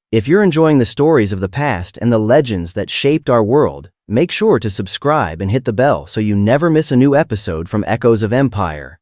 If you're enjoying the stories of the past and the legends that shaped our world, make sure to subscribe and hit the bell so you never miss a new episode from Echoes of Empire.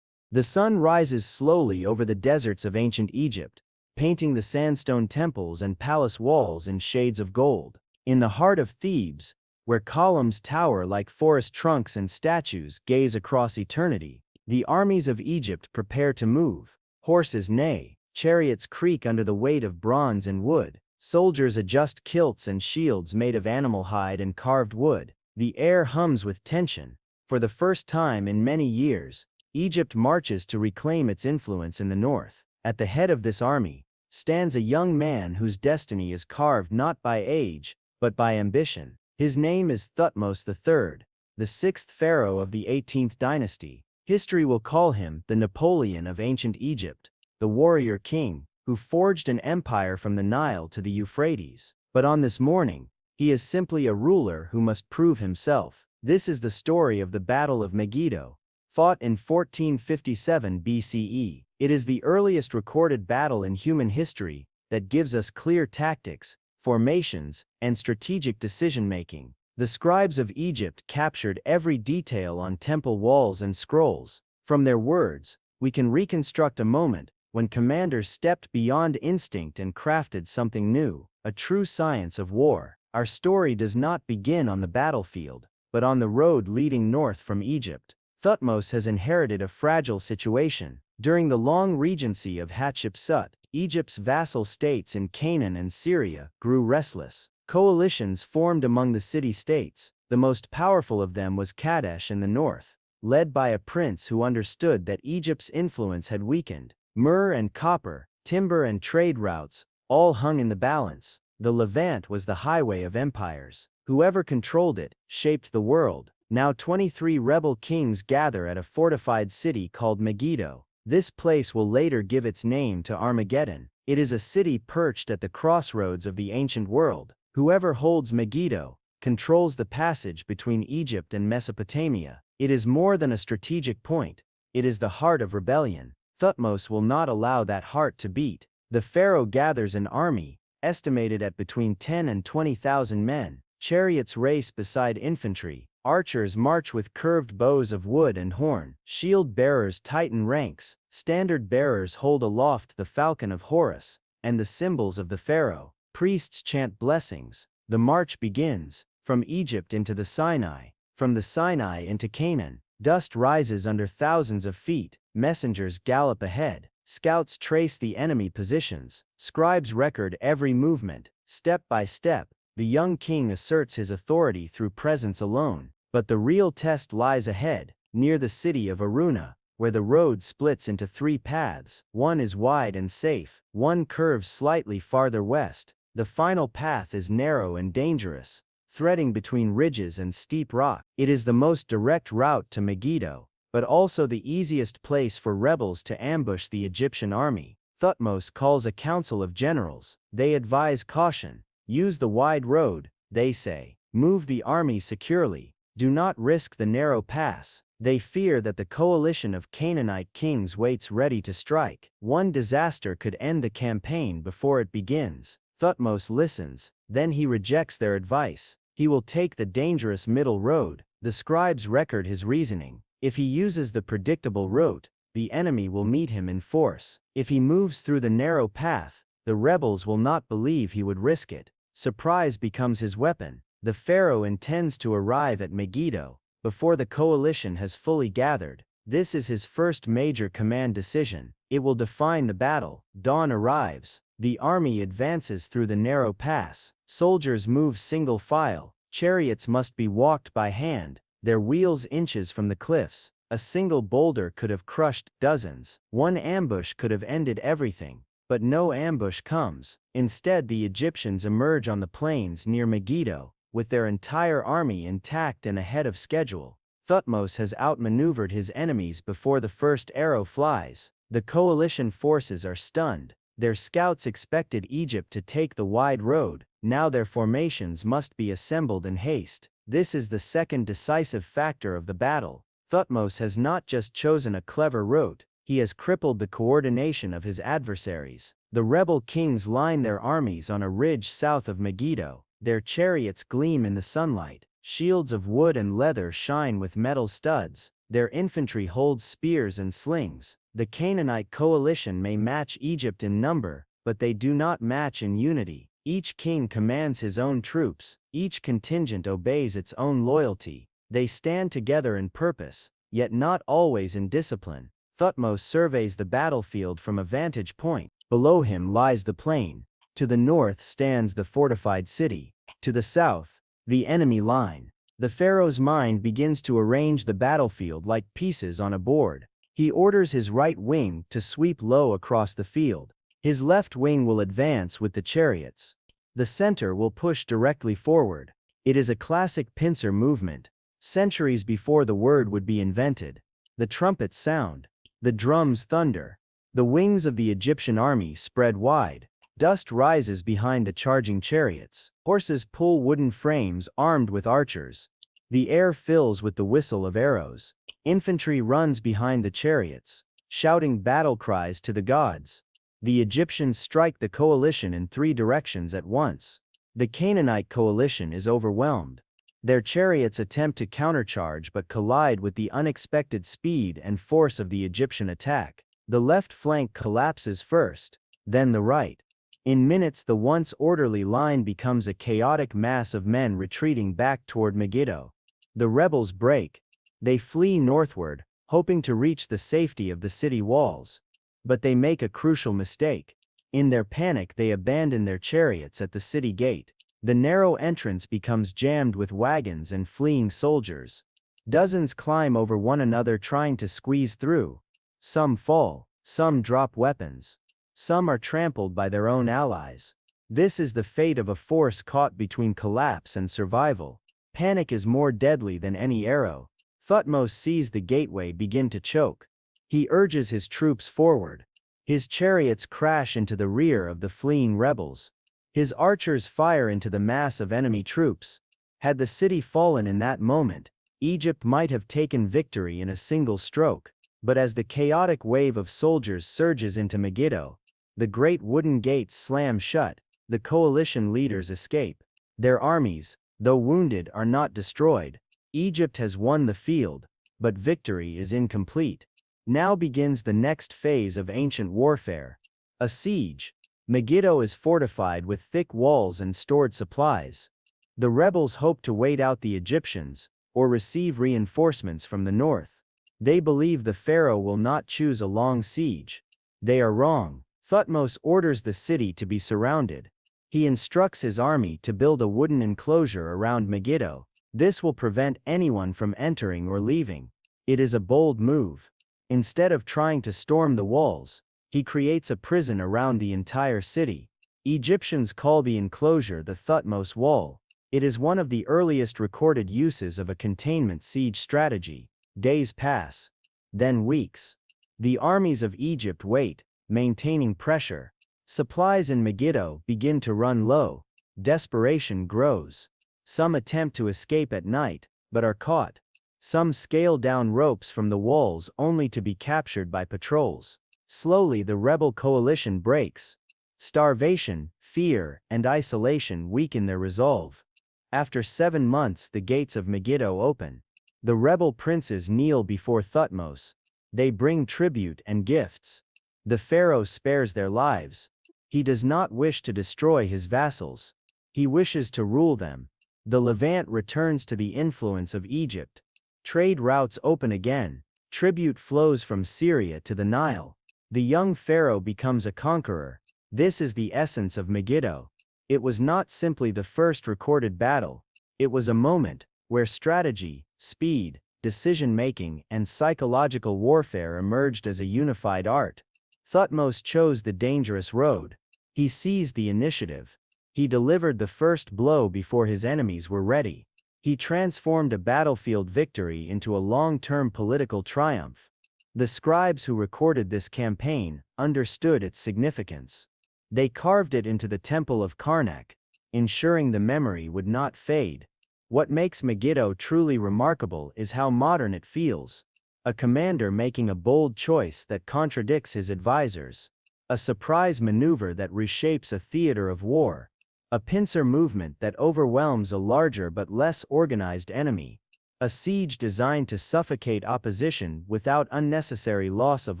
The sun rises slowly over the deserts of ancient Egypt, painting the sandstone temples and palace walls in shades of gold. In the heart of Thebes, where columns tower like forest trunks and statues gaze across eternity, the armies of Egypt prepare to move. Horses neigh, chariots creak under the weight of bronze and wood, soldiers adjust kilts and shields made of animal hide and carved wood. The air hums with tension. For the first time in many years, Egypt marches to reclaim its influence in the north. At the head of this army stands a young man whose destiny is carved not by age, but by ambition. His name is Thutmose the Third, the sixth pharaoh of the 18th dynasty. History will call him the Napoleon of ancient Egypt, the warrior king who forged an empire from the Nile to the Euphrates. But on this morning, he is simply a ruler who must prove himself. This is the story of the Battle of Megiddo, fought in 1457 BCE. It is the earliest recorded battle in human history that gives us clear tactics, formations, and strategic decision-making. The scribes of Egypt captured every detail on temple walls and scrolls. From their words, we can reconstruct a moment when commanders stepped beyond instinct and crafted something new, a true science of war. Our story does not begin on the battlefield, but on the road leading north from Egypt. Thutmose has inherited a fragile situation. During the long regency of Hatshepsut, Egypt's vassal states in Canaan and Syria grew restless. Coalitions formed among the city-states. The most powerful of them was Kadesh in the north, led by a prince who understood that Egypt's influence had weakened. Myrrh and copper, timber and trade routes, all hung in the balance. The Levant was the highway of empires. Whoever controlled it shaped the world. Now 23 rebel kings gather at a fortified city called Megiddo. This place will later give its name to Armageddon. It is a city perched at the crossroads of the ancient world. Whoever holds Megiddo controls the passage between Egypt and Mesopotamia. It is more than a strategic point. It is the heart of rebellion. Thutmose will not allow that heart to beat. The pharaoh gathers an army, estimated at between 10 and 20,000 men. Chariots race beside infantry. Archers march with curved bows of wood and horn. Shield bearers tighten ranks. Standard bearers hold aloft the falcon of Horus and the symbols of the pharaoh. Priests chant blessings. The march begins. From Egypt into the Sinai. From the Sinai into Canaan. Dust rises under thousands of feet. Messengers gallop ahead. Scouts trace the enemy positions. Scribes record every movement. Step by step, the young king asserts his authority through presence alone. But the real test lies ahead, near the city of Aruna, where the road splits into 3 paths. One is wide and safe. One curves slightly farther west. The final path is narrow and dangerous, threading between ridges and steep rock. It is the most direct route to Megiddo, but also the easiest place for rebels to ambush the Egyptian army. Thutmose calls a council of generals. They advise caution. Use the wide road, they say. Move the army securely. Do not risk the narrow pass. They fear that the coalition of Canaanite kings waits ready to strike. One disaster could end the campaign before it begins. Thutmose listens, then he rejects their advice. He will take the dangerous middle road. The scribes record his reasoning. If he uses the predictable route, the enemy will meet him in force. If he moves through the narrow path, the rebels will not believe he would risk it. Surprise becomes his weapon. The pharaoh intends to arrive at Megiddo before the coalition has fully gathered. This is his first major command decision. It will define the battle. Dawn arrives. The army advances through the narrow pass. Soldiers move single file. Chariots must be walked by hand, their wheels inches from the cliffs. A single boulder could have crushed dozens. One ambush could have ended everything. But no ambush comes. Instead, the Egyptians emerge on the plains near Megiddo, with their entire army intact and ahead of schedule. Thutmose has outmaneuvered his enemies before the first arrow flies. The coalition forces are stunned. Their scouts expected Egypt to take the wide road. Now their formations must be assembled in haste. This is the second decisive factor of the battle. Thutmose has not just chosen a clever route, he has crippled the coordination of his adversaries. The rebel kings line their armies on a ridge south of Megiddo. Their chariots gleam in the sunlight, shields of wood and leather shine with metal studs, their infantry holds spears and slings. The Canaanite coalition may match Egypt in number, but they do not match in unity. Each king commands his own troops, each contingent obeys its own loyalty. They stand together in purpose, yet not always in discipline. Thutmose surveys the battlefield from a vantage point. Below him lies the plain. To the north stands the fortified city. To the south, the enemy line. The pharaoh's mind begins to arrange the battlefield like pieces on a board. He orders his right wing to sweep low across the field. His left wing will advance with the chariots. The center will push directly forward. It is a classic pincer movement, centuries before the word would be invented. The trumpets sound. The drums thunder. The wings of the Egyptian army spread wide. Dust rises behind the charging chariots. Horses pull wooden frames armed with archers. The air fills with the whistle of arrows. Infantry runs behind the chariots, shouting battle cries to the gods. The Egyptians strike the coalition in 3 directions at once. The Canaanite coalition is overwhelmed. Their chariots attempt to countercharge but collide with the unexpected speed and force of the Egyptian attack. The left flank collapses first, then the right. In minutes the once orderly line becomes a chaotic mass of men retreating back toward Megiddo. The rebels break. They flee northward, hoping to reach the safety of the city walls. But they make a crucial mistake. In their panic they abandon their chariots at the city gate. The narrow entrance becomes jammed with wagons and fleeing soldiers. Dozens climb over one another trying to squeeze through. Some fall, some drop weapons. Some are trampled by their own allies. This is the fate of a force caught between collapse and survival. Panic is more deadly than any arrow. Thutmose sees the gateway begin to choke. He urges his troops forward. His chariots crash into the rear of the fleeing rebels. His archers fire into the mass of enemy troops. Had the city fallen in that moment, Egypt might have taken victory in a single stroke. But as the chaotic wave of soldiers surges into Megiddo, the great wooden gates slam shut. The coalition leaders escape. Their armies, though wounded, are not destroyed. Egypt has won the field, but victory is incomplete. Now begins the next phase of ancient warfare. A siege. Megiddo is fortified with thick walls and stored supplies. The rebels hope to wait out the Egyptians, or receive reinforcements from the north. They believe the pharaoh will not choose a long siege. They are wrong. Thutmose orders the city to be surrounded. He instructs his army to build a wooden enclosure around Megiddo. This will prevent anyone from entering or leaving. It is a bold move. Instead of trying to storm the walls, he creates a prison around the entire city. Egyptians call the enclosure the Thutmose Wall. It is one of the earliest recorded uses of a containment siege strategy. Days pass. Then weeks. The armies of Egypt wait, maintaining pressure. Supplies in Megiddo begin to run low. Desperation grows. Some attempt to escape at night, but are caught. Some scale down ropes from the walls only to be captured by patrols. Slowly the rebel coalition breaks. Starvation, fear, and isolation weaken their resolve. After 7 months the gates of Megiddo open. The rebel princes kneel before Thutmose. They bring tribute and gifts. The pharaoh spares their lives. He does not wish to destroy his vassals. He wishes to rule them. The Levant returns to the influence of Egypt. Trade routes open again. Tribute flows from Syria to the Nile. The young pharaoh becomes a conqueror. This is the essence of Megiddo. It was not simply the first recorded battle. It was a moment where strategy, speed, decision-making, and psychological warfare emerged as a unified art. Thutmose chose the dangerous road. He seized the initiative. He delivered the first blow before his enemies were ready. He transformed a battlefield victory into a long-term political triumph. The scribes who recorded this campaign understood its significance. They carved it into the temple of Karnak, ensuring the memory would not fade. What makes Megiddo truly remarkable is how modern it feels. a commander making a bold choice that contradicts his advisors, a surprise maneuver that reshapes a theater of war, a pincer movement that overwhelms a larger but less organized enemy, a siege designed to suffocate opposition without unnecessary loss of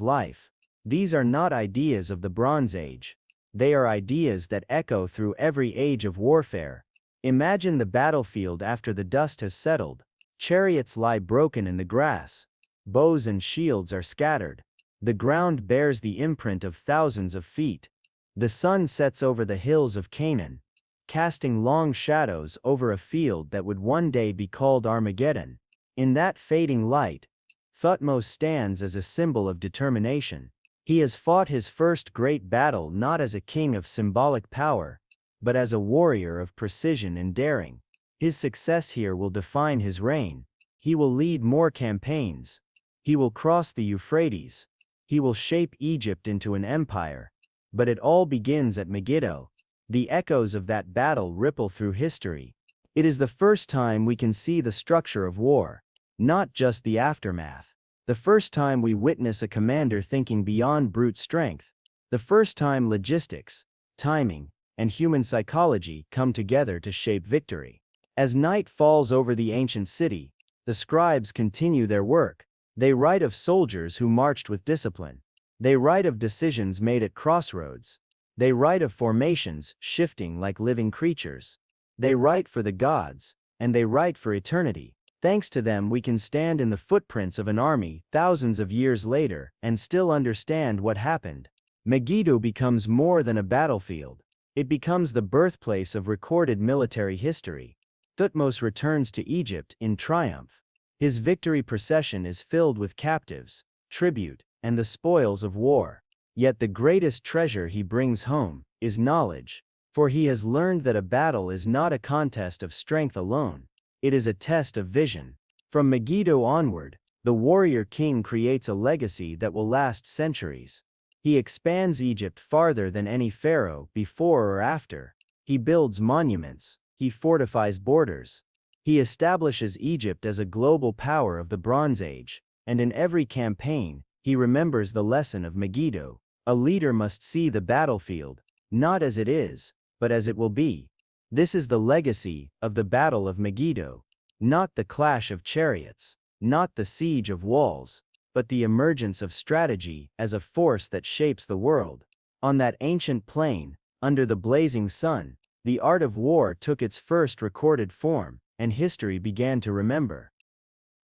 life. These are not ideas of the Bronze Age. They are ideas that echo through every age of warfare. Imagine the battlefield after the dust has settled. Chariots lie broken in the grass. Bows and shields are scattered. The ground bears the imprint of thousands of feet. The sun sets over the hills of Canaan, casting long shadows over a field that would one day be called Armageddon. In that fading light, Thutmose stands as a symbol of determination. He has fought his first great battle not as a king of symbolic power, but as a warrior of precision and daring. His success here will define his reign. He will lead more campaigns. He will cross the Euphrates. He will shape Egypt into an empire. But it all begins at Megiddo. The echoes of that battle ripple through history. It is the first time we can see the structure of war, not just the aftermath. The first time we witness a commander thinking beyond brute strength. The first time logistics, timing, and human psychology come together to shape victory. As night falls over the ancient city, the scribes continue their work. They write of soldiers who marched with discipline. They write of decisions made at crossroads. They write of formations shifting like living creatures. They write for the gods, and they write for eternity. Thanks to them we can stand in the footprints of an army thousands of years later and still understand what happened. Megiddo becomes more than a battlefield. It becomes the birthplace of recorded military history. Thutmose returns to Egypt in triumph. His victory procession is filled with captives, tribute, and the spoils of war. Yet the greatest treasure he brings home is knowledge, for he has learned that a battle is not a contest of strength alone. It is a test of vision. From Megiddo onward, the warrior king creates a legacy that will last centuries. He expands Egypt farther than any pharaoh before or after. He builds monuments. He fortifies borders. He establishes Egypt as a global power of the Bronze Age, and in every campaign, he remembers the lesson of Megiddo. A leader must see the battlefield, not as it is, but as it will be. This is the legacy of the Battle of Megiddo. Not the clash of chariots, not the siege of walls, but the emergence of strategy as a force that shapes the world. On that ancient plain, under the blazing sun, the art of war took its first recorded form, and history began to remember.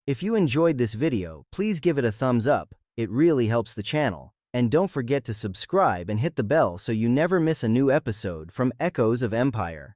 If you enjoyed this video, please give it a thumbs up. It really helps the channel. And don't forget to subscribe and hit the bell so you never miss a new episode from Echoes of Empire.